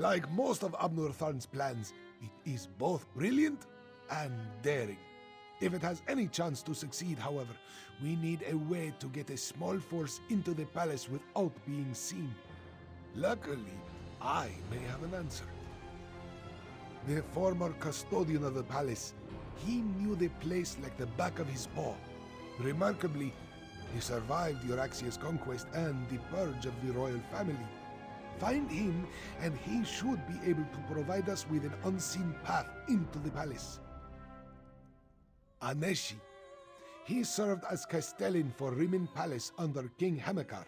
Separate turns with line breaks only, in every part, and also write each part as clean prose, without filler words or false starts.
Like most of Abnurtharn's plans, it is both brilliant and daring. If it has any chance to succeed, however, we need a way to get a small force into the palace without being seen. Luckily, I may have an answer. The former custodian of the palace, he knew the place like the back of his paw. Remarkably, he survived Euraxia's conquest and the purge of the royal family. Find him, and he should be able to provide us with an unseen path into the palace. Aneshi. He served as Castellan for Rimin Palace under King Hamekar.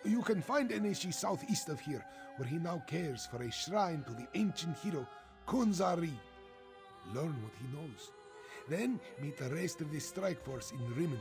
You can find Aneshi southeast of here, where he now cares for a shrine to the ancient hero Kunzari. Learn what he knows. Then meet the rest of the strike force in Rimin.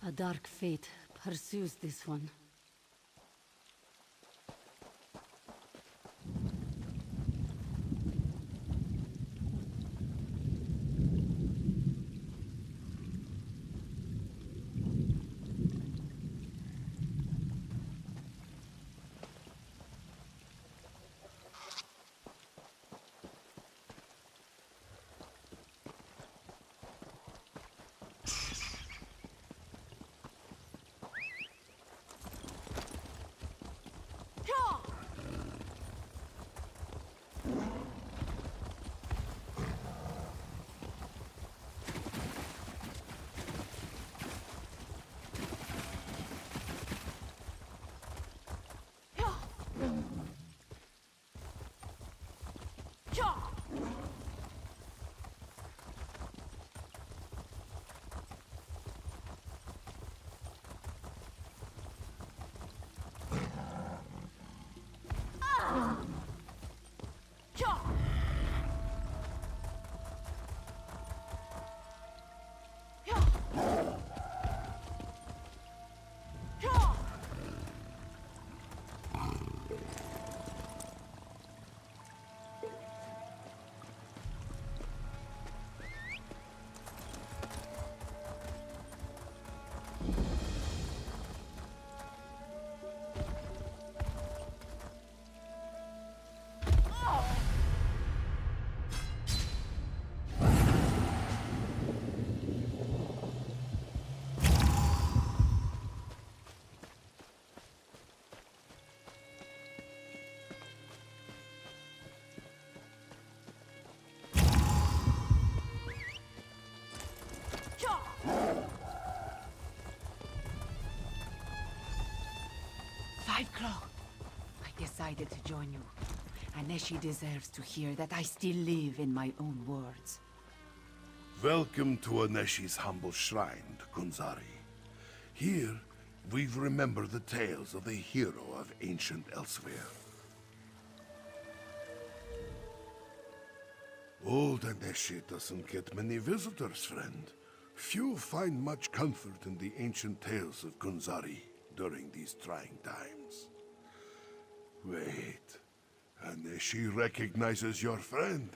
A dark fate pursues this one.
I decided to join you. Aneshi deserves to hear that I still live in my own words.
Welcome to Aneshi's humble shrine, Kunzari. Here, we remember the tales of a hero of ancient elsewhere. Old Aneshi doesn't get many visitors, friend. Few find much comfort in the ancient tales of Kunzari during these trying times. Wait, Aneshi recognizes your friend.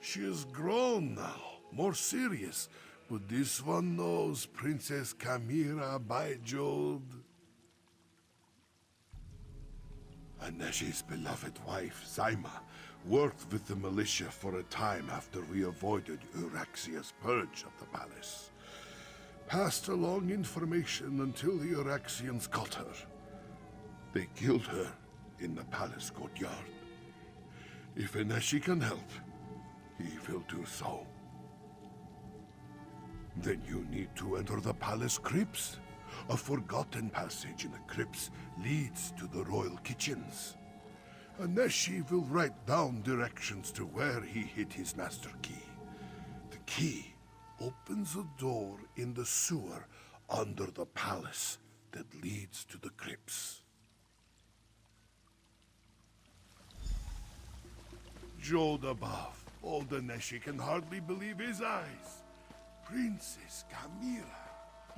She is grown now, more serious, but this one knows Princess Kamira by Jode. Aneshi's beloved wife, Zaima, worked with the militia for a time after we avoided Euraxia's purge of the palace. Passed along information until the Euraxians caught her. They killed her in the palace courtyard. If Aneshi can help, he will do so. Then you need to enter the palace crypts. A forgotten passage in the crypts leads to the royal kitchens. Aneshi will write down directions to where he hid his master key. The key opens a door in the sewer under the palace that leads to the crypts. Jode above, old Aneshi can hardly believe his eyes. Princess Kamira.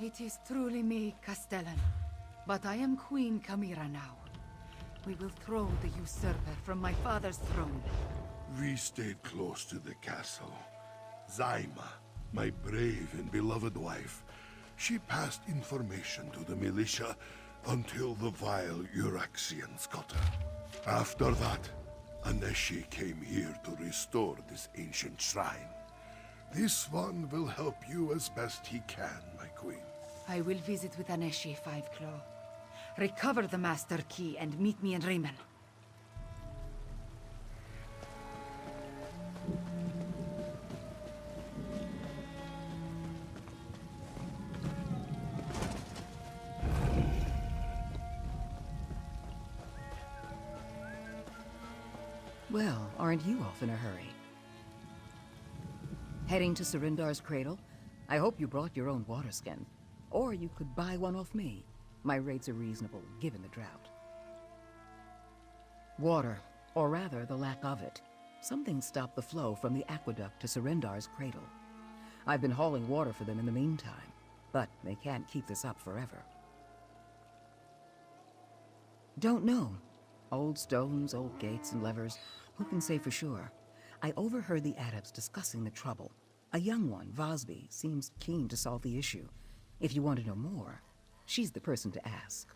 It is truly me, Castellan. But I am Queen Kamira now. We will throw the usurper from my father's throne.
We stayed close to the castle. Zaima, my brave and beloved wife, she passed information to the militia until the vile Euraxians got her. After that, Aneshi came here to restore this ancient shrine. This one will help you as best he can, my queen.
I will visit with Aneshi, Five Claw. Recover the Master Key and meet me in Riemann.
Well, aren't you off in a hurry? Heading to Surindar's cradle? I hope you brought your own water skin. Or you could buy one off me. My rates are reasonable, given the drought. Water, or rather the lack of it. Something stopped the flow from the aqueduct to Surindar's cradle. I've been hauling water for them in the meantime, but they can't keep this up forever. Don't know. Old stones, old gates and levers. Who can say for sure? I overheard the adepts discussing the trouble. A young one, Vosby, seems keen to solve the issue. If you want to know more, she's the person to ask.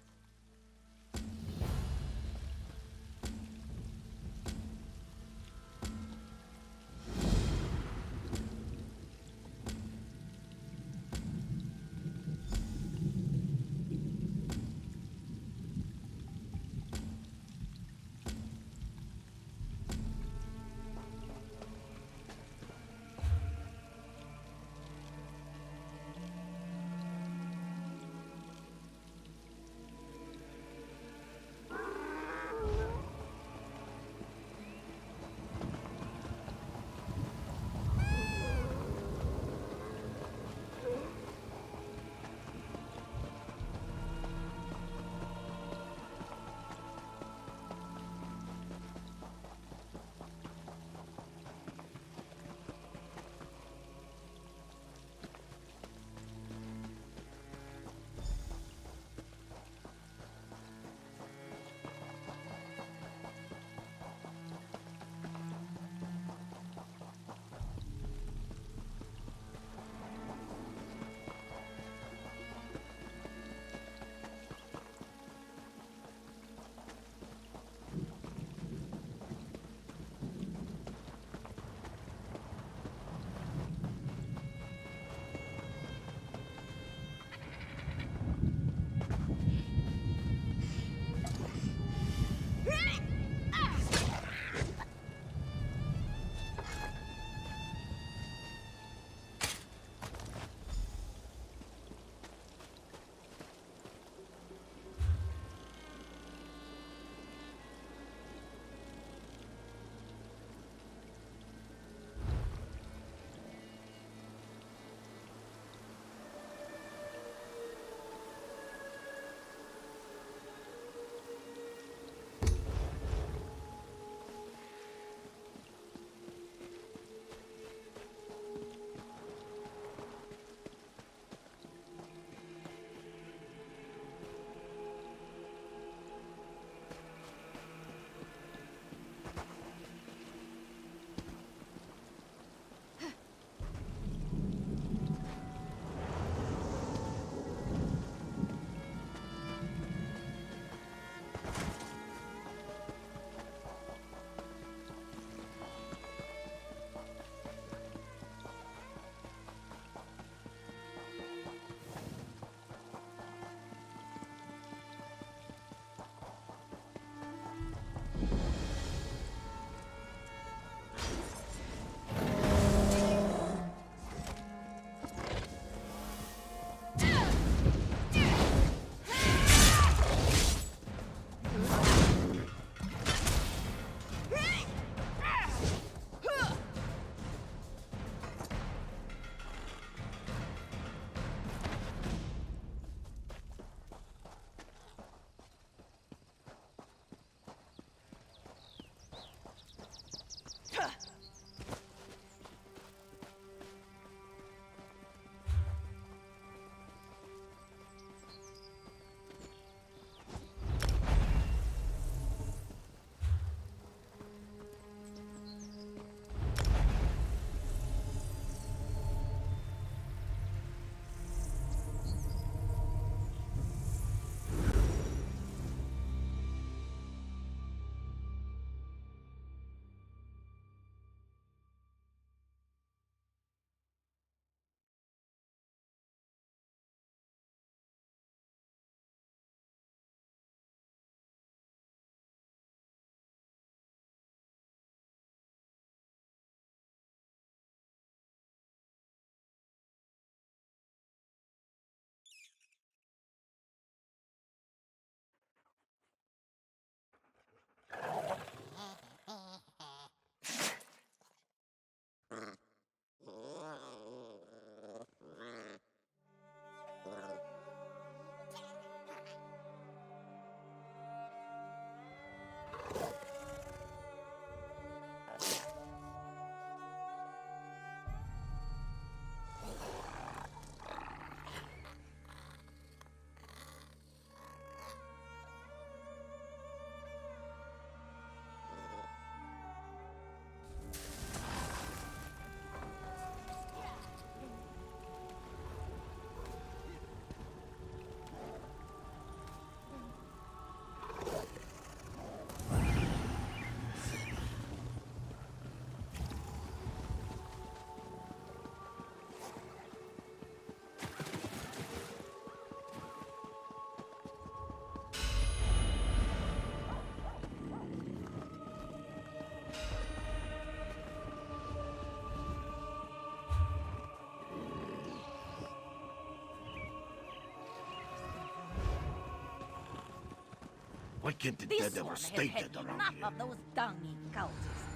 Why can't the
This
dead ever
one
stay
has
dead
had
around
enough
here?
of those dungy cultists.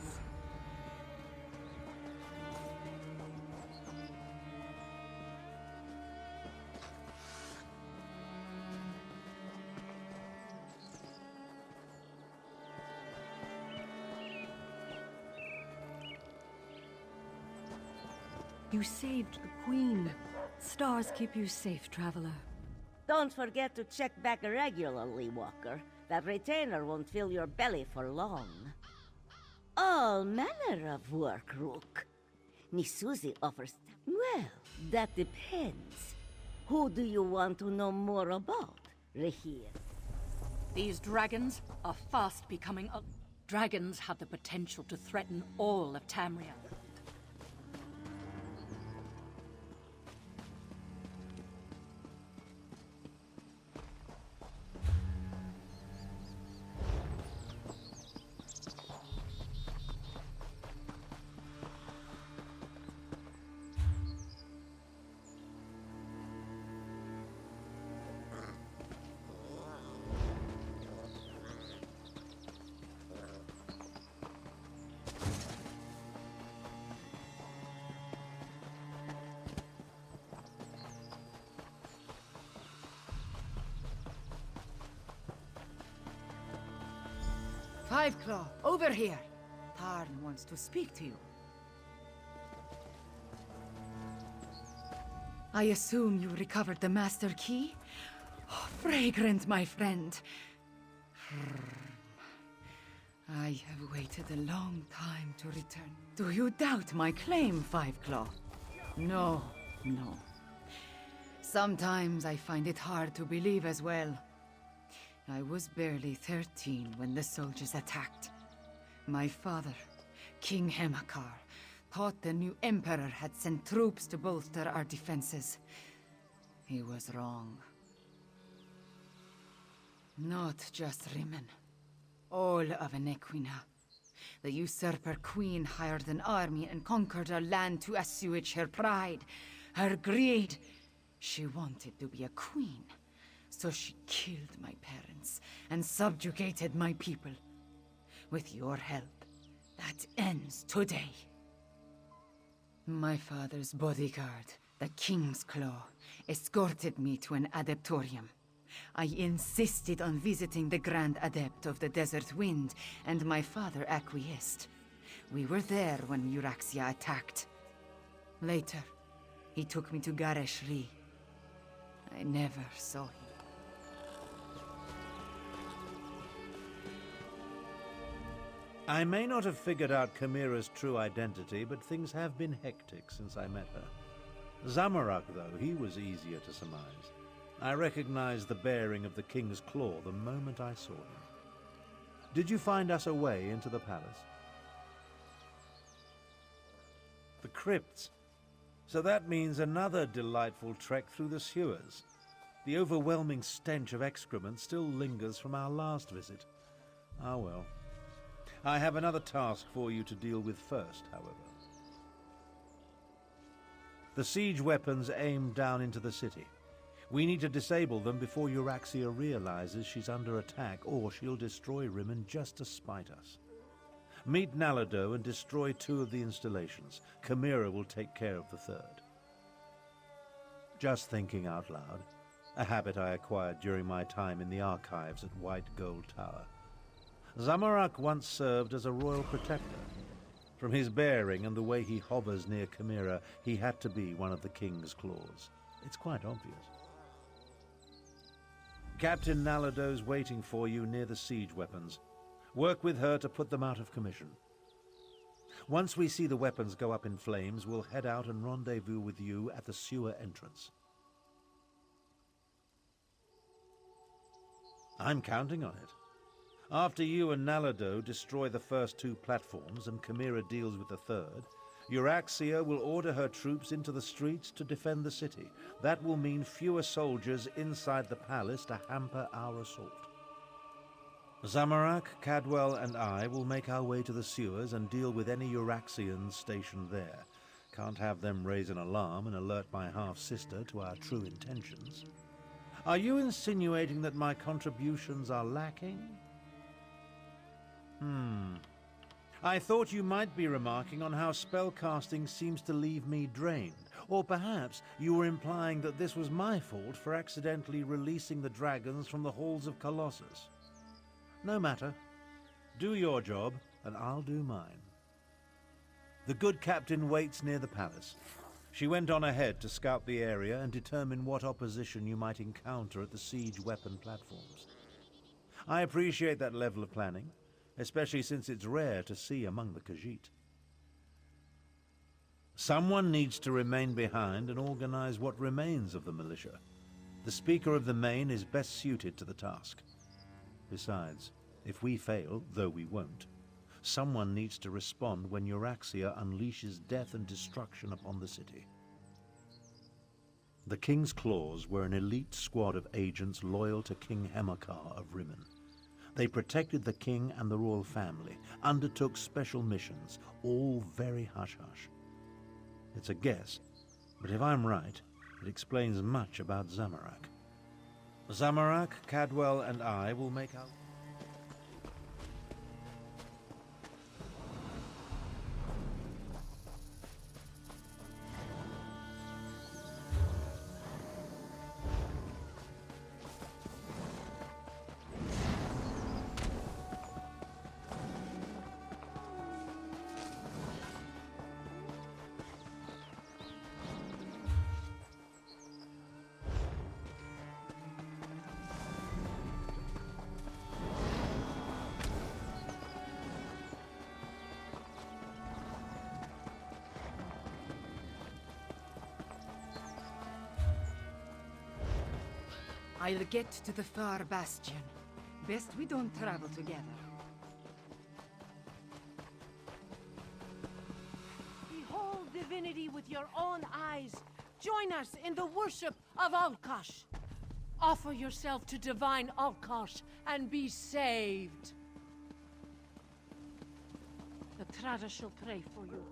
You saved the Queen. Stars keep you safe, traveler.
Don't forget to check back regularly, Walker. That retainer won't fill your belly for long. All manner of work, Rook. Nisuzi offers... Well, that depends. Who do you want to know more about, Rahir?
These dragons are fast becoming dragons have the potential to threaten all of Tamriel.
Five Claw, over here. Tarn wants to speak to you. I assume you recovered the Master Key? Oh, fragrant, my friend. I have waited a long time to return. Do you doubt my claim, Five Claw? No, no. Sometimes I find it hard to believe as well. I was barely 13 when the soldiers attacked. My father, King Hemakar, thought the new Emperor had sent troops to bolster our defenses. He was wrong. Not just Rimmon. All of Anequina. The usurper queen hired an army and conquered our land to assuage her pride, her greed. She wanted to be a queen. So she killed my parents and subjugated my people. With your help, that ends today. My father's bodyguard, the King's Claw, escorted me to an adeptorium. I insisted on visiting the Grand Adept of the Desert Wind, and my father acquiesced. We were there when Euraxia attacked. Later, he took me to Gareshri. I never saw him.
I may not have figured out Chimera's true identity, but things have been hectic since I met her. Zamorak, though, he was easier to surmise. I recognized the bearing of the King's Claw the moment I saw him. Did you find us a way into the palace? The crypts. So that means another delightful trek through the sewers. The overwhelming stench of excrement still lingers from our last visit. Ah well. I have another task for you to deal with first, however. The siege weapons aim down into the city. We need to disable them before Euraxia realizes she's under attack, or she'll destroy Rimmon just to spite us. Meet Nalado and destroy 2 of the installations. Chimera will take care of the 3rd. Just thinking out loud, a habit I acquired during my time in the archives at White Gold Tower. Zamorak once served as a royal protector. From his bearing and the way he hovers near Chimera, he had to be one of the King's Claws. It's quite obvious. Captain Nalado's waiting for you near the siege weapons. Work with her to put them out of commission. Once we see the weapons go up in flames, we'll head out and rendezvous with you at the sewer entrance. I'm counting on it. After you and Nalado destroy the first 2 platforms and Chimera deals with the 3rd, Euraxia will order her troops into the streets to defend the city. That will mean fewer soldiers inside the palace to hamper our assault. Zamorak, Cadwell, and I will make our way to the sewers and deal with any Euraxians stationed there. Can't have them raise an alarm and alert my half-sister to our true intentions. Are you insinuating that my contributions are lacking? I thought you might be remarking on how spellcasting seems to leave me drained. Or perhaps you were implying that this was my fault for accidentally releasing the dragons from the halls of Colossus. No matter. Do your job, and I'll do mine. The good captain waits near the palace. She went on ahead to scout the area and determine what opposition you might encounter at the siege weapon platforms. I appreciate that level of planning, especially since it's rare to see among the Khajiit. Someone needs to remain behind and organize what remains of the militia. The Speaker of the Main is best suited to the task. Besides, if we fail, though we won't, someone needs to respond when Euraxia unleashes death and destruction upon the city. The King's Claws were an elite squad of agents loyal to King Hemakar of Rimmon. They protected the king and the royal family, undertook special missions, all very hush-hush. It's a guess, but if I'm right, it explains much about Zamorak. Zamorak, Cadwell, and I will make our...
I'll get to the far bastion. Best we don't travel together.
Behold divinity with your own eyes. Join us in the worship of Alkosh. Offer yourself to divine Alkosh and be saved. The Trada shall pray for you,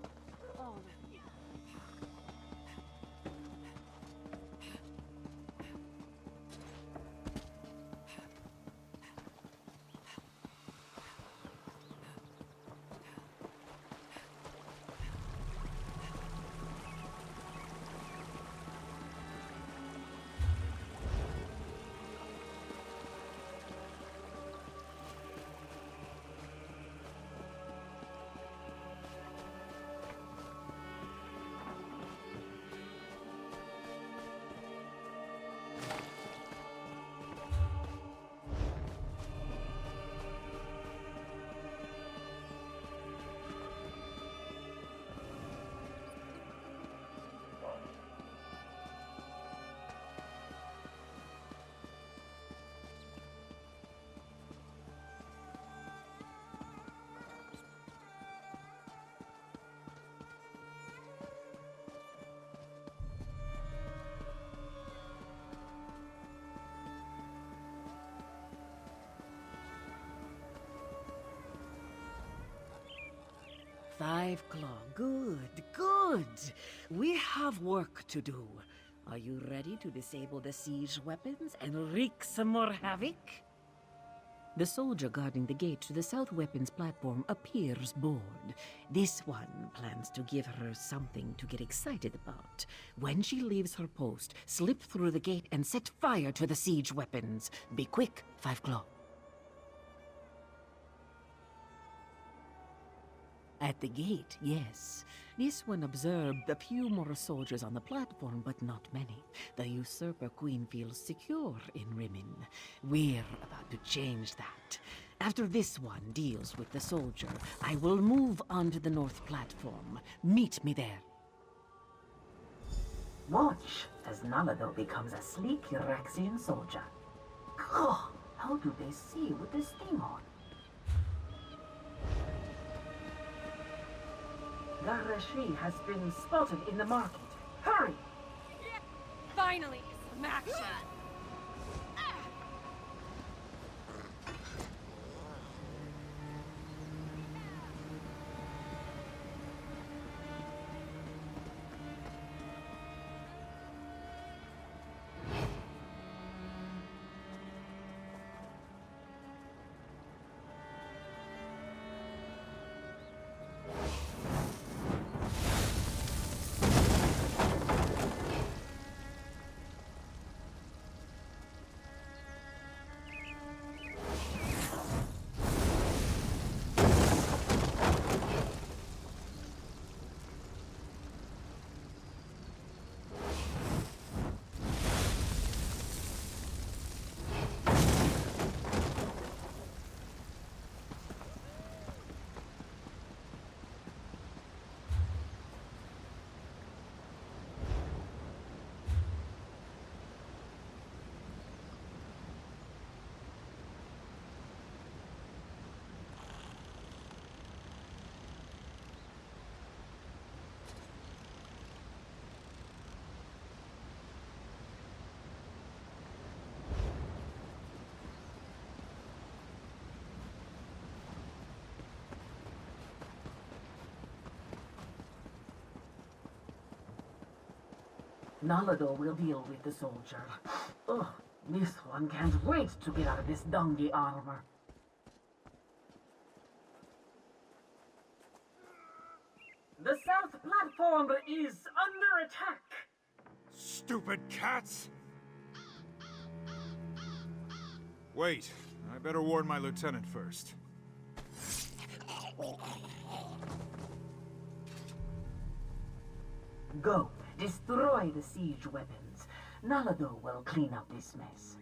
all of you.
Five Claw, good, good. We have work to do. Are you ready to disable the siege weapons and wreak some more havoc? The soldier guarding the gate to the south weapons platform appears bored. This one plans to give her something to get excited about. When she leaves her post, slip through the gate and set fire to the siege weapons. Be quick, Five Claw. At the gate, yes. This one observed a few more soldiers on the platform, but not many. The usurper queen feels secure in Rimmon. We're about to change that. After this one deals with the soldier, I will move onto the north platform. Meet me there. Watch as Namado becomes a sleek Euraxian soldier. Oh, how do they see with this thing on? Garashi has been spotted in the market. Hurry!
Finally, some action!
Nalado will deal with the soldier. Ugh, this one can't wait to get out of this donkey armor. The south platform is under attack.
Stupid cats! Wait, I better warn my lieutenant first.
Go, destroy the siege weapons. Nalado will clean up this mess.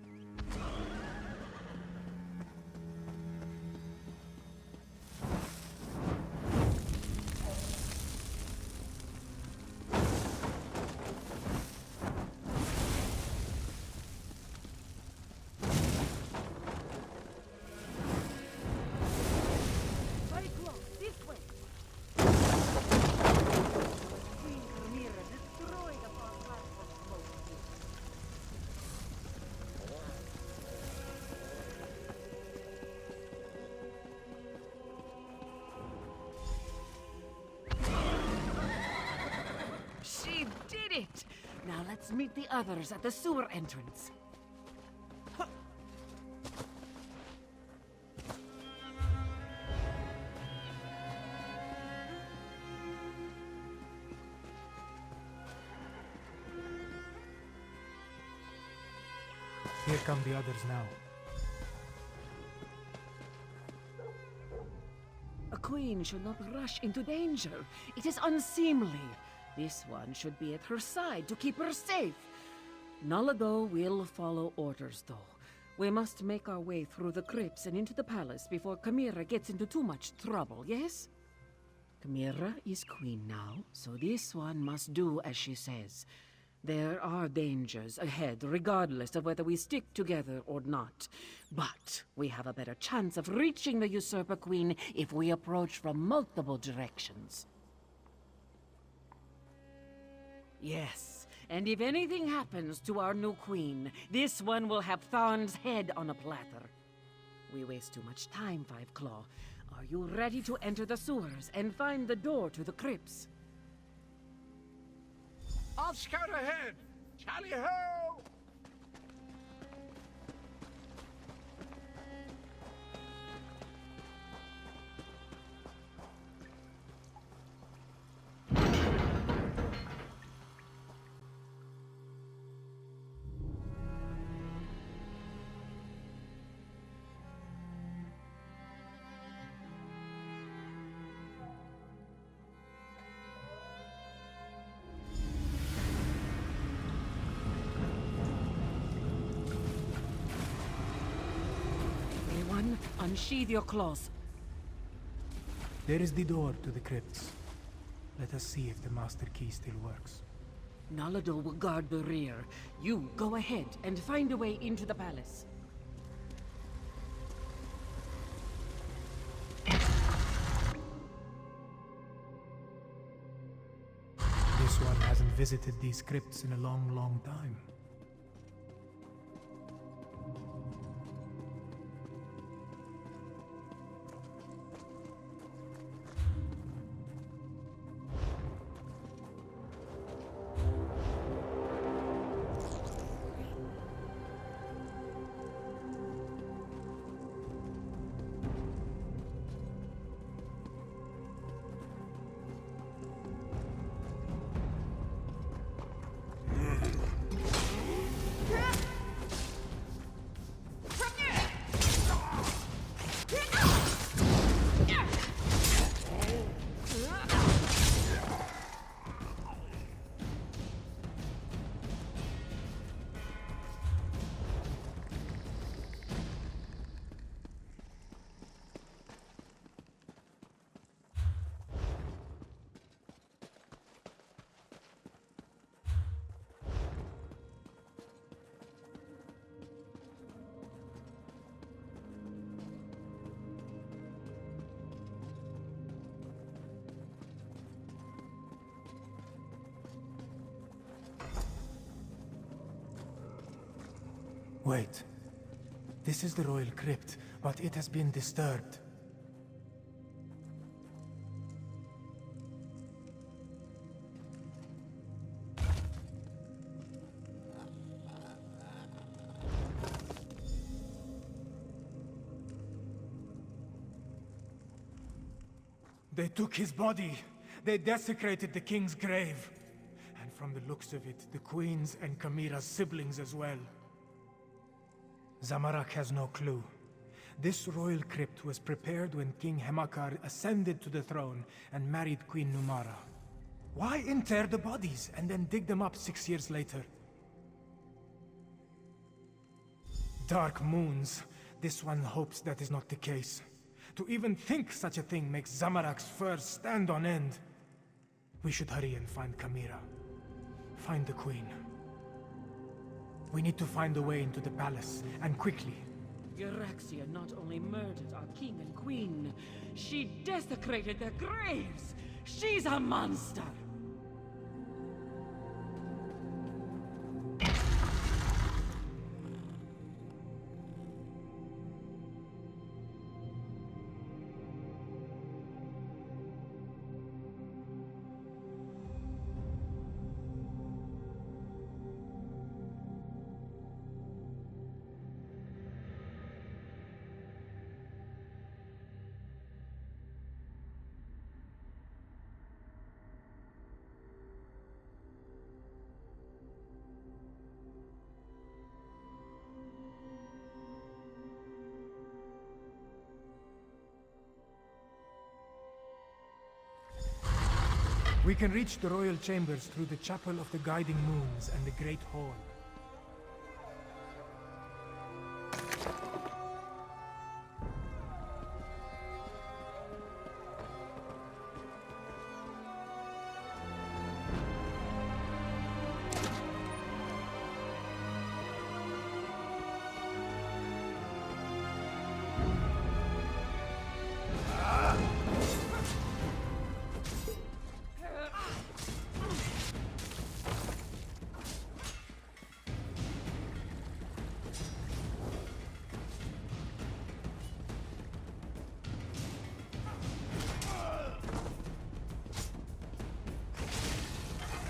She did it! Now let's meet the others at the sewer entrance.
Here come the others now.
A queen should not rush into danger. It is unseemly. This one should be at her side to keep her safe. Nalado will follow orders, though. We must make our way through the crypts and into the palace before Chimera gets into too much trouble, yes? Chimera is queen now, so this one must do as she says. There are dangers ahead, regardless of whether we stick together or not. But we have a better chance of reaching the usurper queen if we approach from multiple directions. Yes, and if anything happens to our new queen, this one will have Tharn's head on a platter. We waste too much time, Five Claw. Are you ready to enter the sewers and find the door to the crypts?
I'll scout ahead! Tally-ho!
Everyone, unsheathe your claws.
There is the door to the crypts. Let us see if the master key still works.
Nalado will guard the rear. You go ahead and find a way into the palace.
This one hasn't visited these crypts in a long, long time. Wait. This is the royal crypt, but it has been disturbed. They took his body. They desecrated the king's grave. And from the looks of it, the queen's and Kamira's siblings as well. Zamorak has no clue. This royal crypt was prepared when King Hemakar ascended to the throne and married Queen Numara. Why inter the bodies and then dig them up 6 years later? Dark moons. This one hopes that is not the case. To even think such a thing makes Zamorak's fur stand on end. We should hurry and find Kamira. Find the queen. We need to find a way into the palace, and quickly.
Euraxia not only murdered our king and queen, she desecrated their graves! She's a monster!
We can reach the royal chambers through the Chapel of the Guiding Moons and the Great Hall.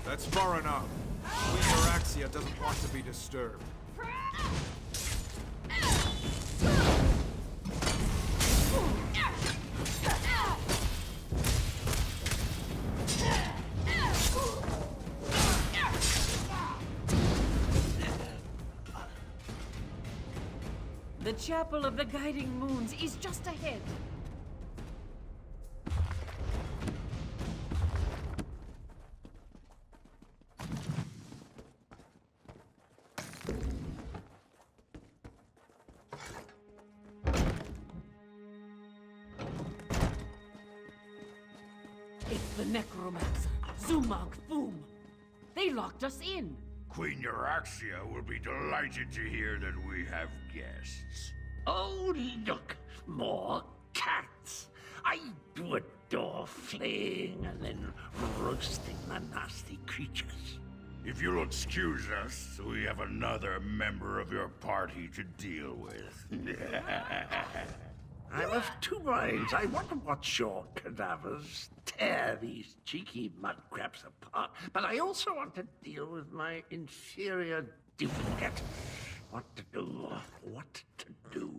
That's far enough. Queen Euraxia doesn't want to be disturbed.
The Chapel of the Guiding Moons is just ahead. It's the necromancer, Zumag Foom. They locked us in.
Queen Euraxia will be delighted to hear that we have guests.
Oh, look, more cats. I do adore flaying and then roasting the nasty creatures.
If you'll excuse us, we have another member of your party to deal with.
I'm of two minds. I want to watch your cadavers tear these cheeky mudcrabs apart, but I also want to deal with my inferior duplicate. What to do, what to do.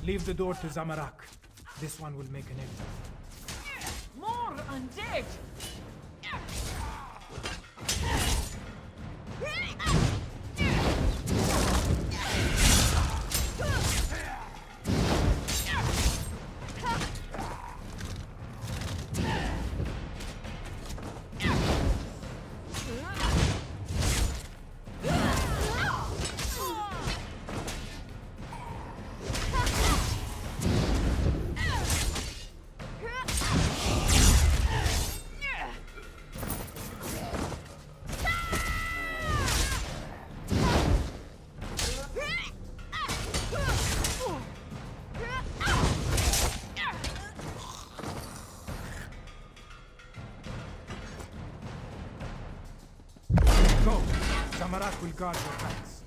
Leave the door to Zamorak. This one will make an exit.
More undead!
Go! Zamorak will guard your backs.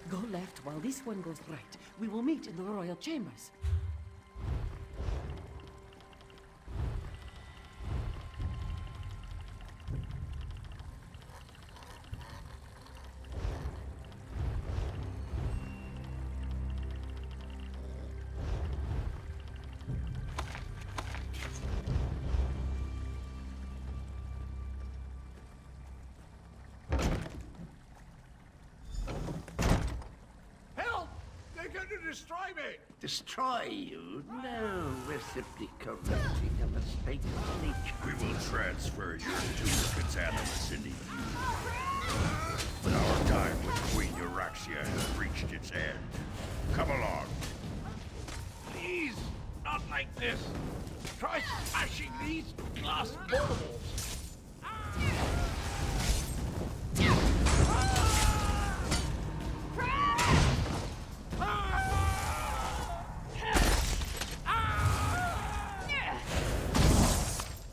Go left left while this one goes right. We will meet in the royal chambers.
Destroy me! Destroy you? No, we're simply correcting a mistake of nature.
We will transfer your duplicate animus into you. But our time with Queen Euraxia has reached its end. Come along.
Please, not like this. Try smashing these glass balls.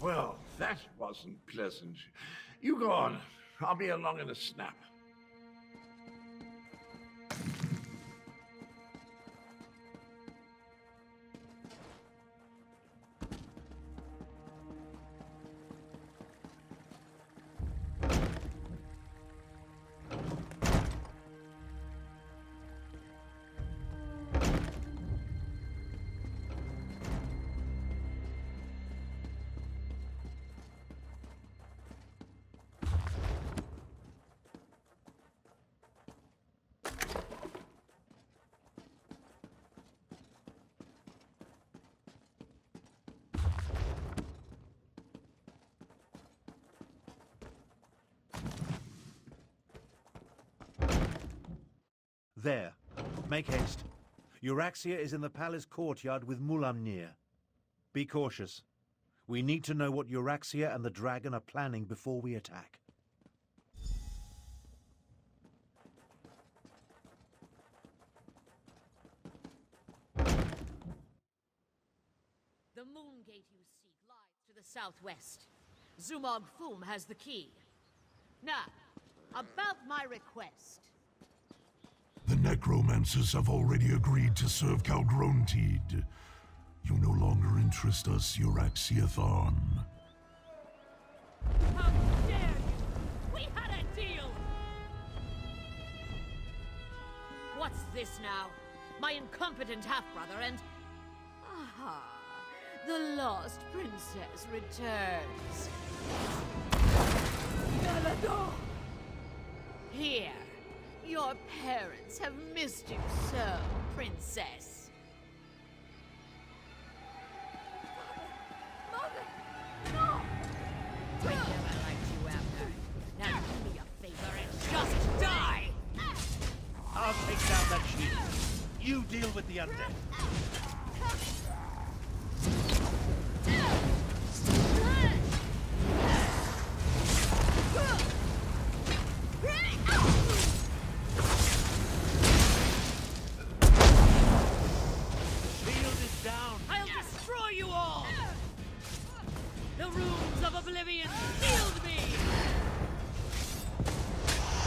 Well, that wasn't pleasant. You go on. I'll be along in a snap.
There. Make haste. Euraxia is in the palace courtyard with Mulamnir. Be cautious. We need to know what Euraxia and the dragon are planning before we attack.
The moon gate you seek lies to the southwest. Zumog Fum has the key. Now, about my request.
The necromancers have already agreed to serve Calgrontid. You no longer interest us, Euraxia Tharn.
How dare you! We had a deal! What's this now? My incompetent half-brother and... Aha! The lost princess returns. Galador! Here. Your parents have missed you so, princess. Mother! No! I never liked you, Abner. Now do me a favor and just die!
I'll take down that shield. You deal with the undead.
I'll destroy you all! The runes of oblivion shield me!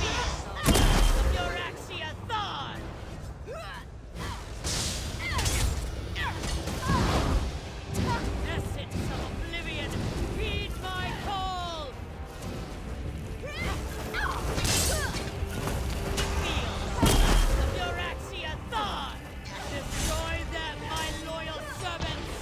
ESO of Euraxia Tharn! Essence of oblivion, heed my call! Fields of Euraxia Tharn! Destroy them, my loyal servants!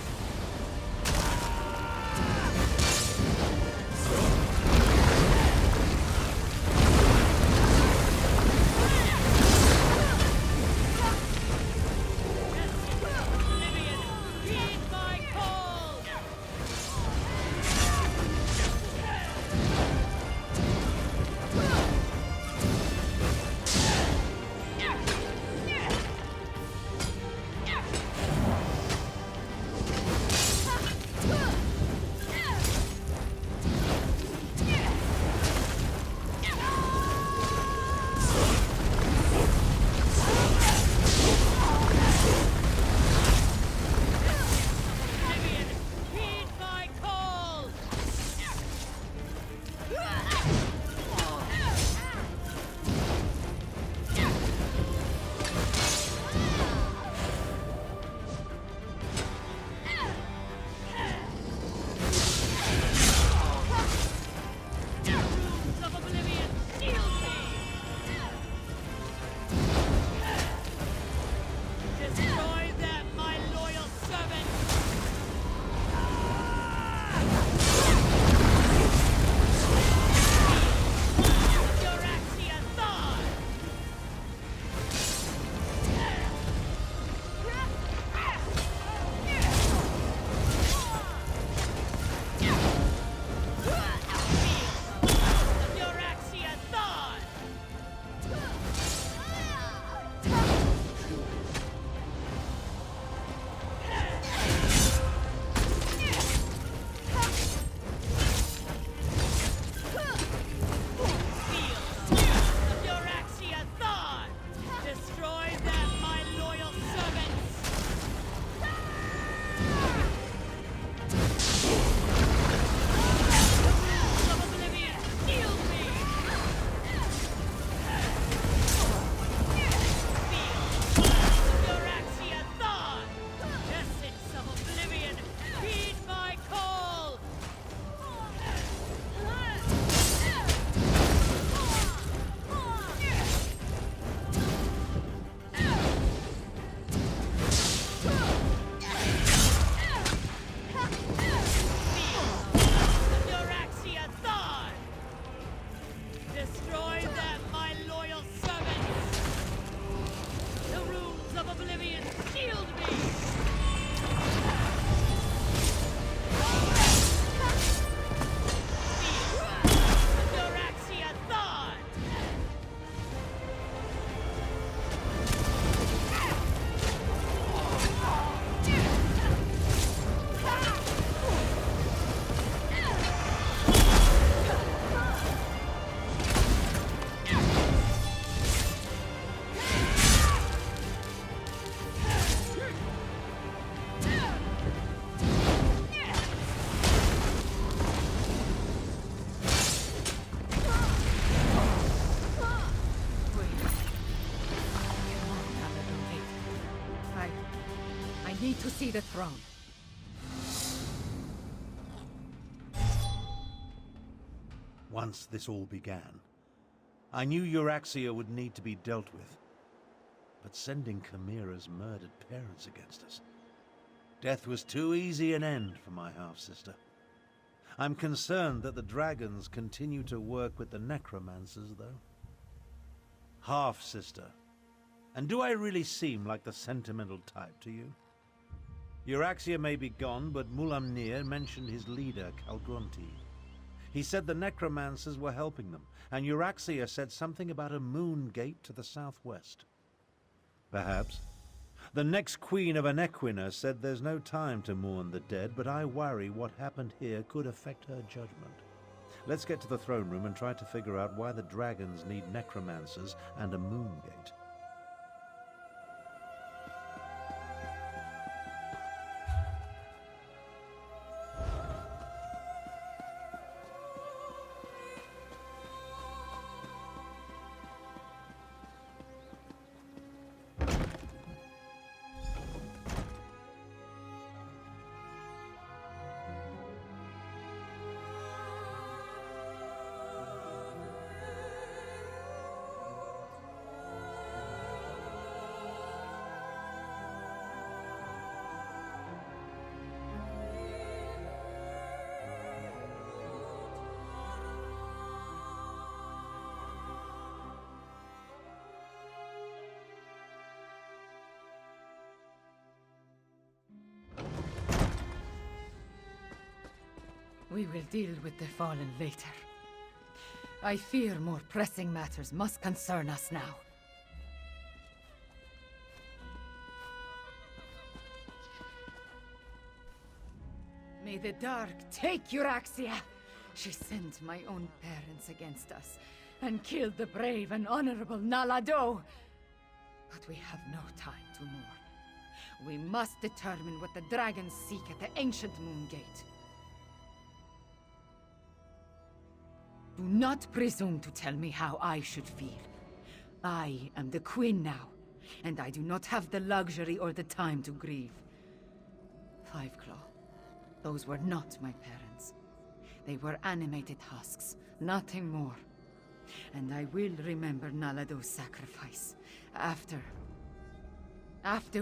see the throne.
Once this all began, I knew Euraxia would need to be dealt with. But sending Chimera's murdered parents against us, death was too easy an end for my half-sister. I'm concerned that the dragons continue to work with the necromancers, though. Half-sister. And do I really seem like the sentimental type to you? Euraxia may be gone, but Mulamnir mentioned his leader, Calgronti. He said the necromancers were helping them, and Euraxia said something about a moon gate to the southwest. Perhaps. The next queen of Anequina said there's no time to mourn the dead, but I worry what happened here could affect her judgment. Let's get to the throne room and try to figure out why the dragons need necromancers and a moon gate.
We will deal with the fallen later. I fear more pressing matters must concern us now. May the dark take Euraxia! She sent my own parents against us, and killed the brave and honorable Nalado! But we have no time to mourn. We must determine what the dragons seek at the ancient moon gate. Do not presume to tell me how I should feel. I am the queen now, and I do not have the luxury or the time to grieve. Fiveclaw, those were not my parents. They were animated husks, nothing more. And I will remember Nalado's sacrifice, after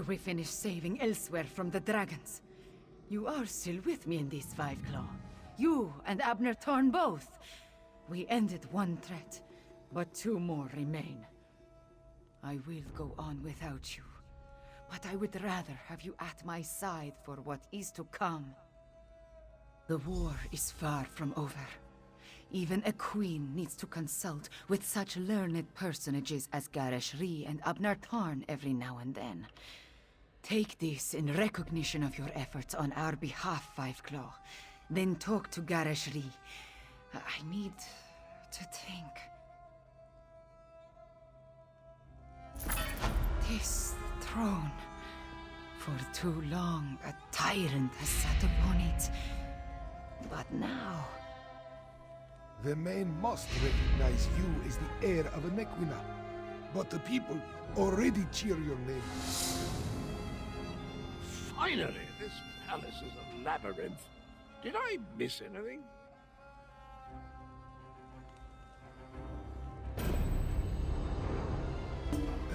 we finish saving elsewhere from the dragons. You are still with me in this, Fiveclaw. You and Abner Thorn both. We ended one threat, but two more remain. I will go on without you, but I would rather have you at my side for what is to come. The war is far from over. Even a queen needs to consult with such learned personages as Gareshri and Abner Tarn every now and then. Take this in recognition of your efforts on our behalf, Fiveclaw. Then talk to Gareshri. I need to think. This throne. For too long, a tyrant has sat upon it. But now...
The men must recognize you as the heir of Anequina. But the people already cheer your name.
Finally, this palace is a labyrinth. Did I miss anything?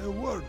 A word